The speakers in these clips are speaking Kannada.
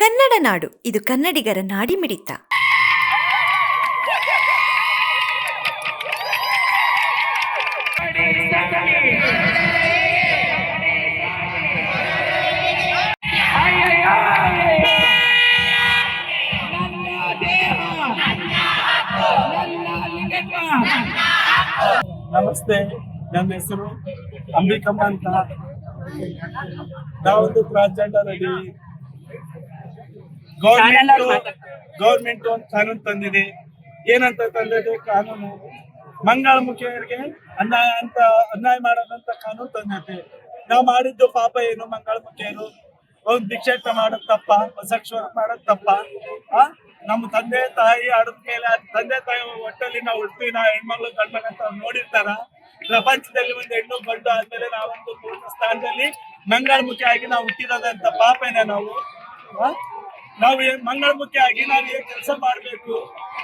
ಕನ್ನಡ ನಾಡು ಇದು ಕನ್ನಡಿಗರ ನಾಡಿಮಿಡಿತ. ನಮಸ್ತೆ, ನನ್ನ ಹೆಸರು ಅಂಬಿಕಮ್ಮ ಅಂತ. ನಾವೊಂದು ಟ್ರಾನ್ಸ್ಜೆಂಡರ್ ಅಲ್ಲಿ ಗೌರ್ಮೆಂಟ್ ಒಂದು ಕಾನೂನು ತಂದಿದೆ. ಏನಂತ ತಂದಿದೆ ಕಾನೂನು? ಮಂಗಳಮುಖಿಯರಿಗೆ ಅನ್ಯಾಯ ಮಾಡೋದಂತ ಕಾನೂನು ತಂದೈತೆ. ನಾವು ಮಾಡಿದ್ದು ಪಾಪ ಏನು? ಮಂಗಳಮುಖಿಯರು ಒಂದು ಭಿಕ್ಷಾಟ ಮಾಡೋದ್ ತಪ್ಪ? ಸೆಕ್ಷುವಲ್ ಮಾಡೋದ್ ತಪ್ಪ? ನಮ್ಮ ತಂದೆ ತಾಯಿ ಆಡದ ಮೇಲೆ ತಂದೆ ತಾಯಿ ಒಟ್ಟಲ್ಲಿ ನಾವು ಹುಡ್ತೀವಿ, ನಾವು ಹೆಣ್ಮಕ್ಳು ಗಂಡ್ಮಕ್ಳು ಅಂತ ನೋಡಿರ್ತಾರ. ಪ್ರಪಂಚದಲ್ಲಿ ಒಂದು ಹೆಣ್ಣು ಗಂಡು ಆದ್ಮೇಲೆ ನಾವೊಂದು ಪೂರ್ಣ ಸ್ಥಾನದಲ್ಲಿ ಮಂಗಳಮುಖಿ ಆಗಿ ನಾವು ಹುಟ್ಟಿರೋದಂತ ಪಾಪನ ನಾವು ಮಂಗಳಮುಖಿ ಆಗಿ ನಾವು ಏನ್ ಕೆಲಸ ಮಾಡ್ಬೇಕು?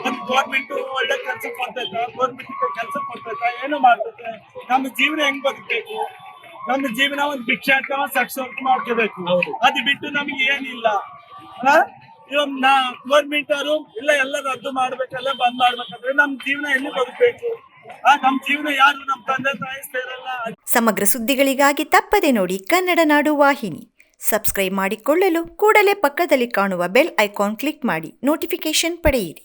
ಒಂದು ಗೌರ್ಮೆಂಟ್ ಒಳ್ಳೆ ಕೆಲಸ ಕೊಡ್ತೈತ? ಗೌರ್ಮೆಂಟ್ ಕೆಲಸ ಕೊಡ್ತೈತ? ಏನು ಮಾಡ್ತೈತೆ? ನಮ್ಮ ಜೀವನ ಹೆಂಗ್ ಬದುಕಬೇಕು? ನಮ್ಮ ಜೀವನ ಒಂದು ಭಿಕ್ಷಾಟ ಸೆಕ್ಷುವಲ್ ಮಾಡ್ಕೋಬೇಕು. ಅದು ಬಿಟ್ಟು ನಮ್ಗೆ ಏನಿಲ್ಲ. ಗೌರ್ಮೆಂಟ್ ಅವರು ಇಲ್ಲ ಎಲ್ಲ ರದ್ದು ಮಾಡ್ಬೇಕಲ್ಲ, ಬಂದ್ ಮಾಡ್ಬೇಕಂದ್ರೆ ನಮ್ ಜೀವನ ಎಲ್ಲಿ ಬದುಕಬೇಕು? ನಮ್ ಜೀವನ ಯಾರು? ನಮ್ ತಂದೆ ತಾಯಿ ಸೇರಲ್ಲ. ಸಮಗ್ರ ಸುದ್ದಿಗಳಿಗಾಗಿ ತಪ್ಪದೆ ನೋಡಿ ಕನ್ನಡ ನಾಡು ವಾಹಿನಿ. ಸಬ್ಸ್ಕ್ರೈಬ್ ಮಾಡಿಕೊಳ್ಳಲು ಕೂಡಲೇ ಪಕ್ಕದಲ್ಲಿ ಕಾಣುವ ಬೆಲ್ ಐಕಾನ್ ಕ್ಲಿಕ್ ಮಾಡಿ ನೋಟಿಫಿಕೇಶನ್ ಪಡೆಯಿರಿ.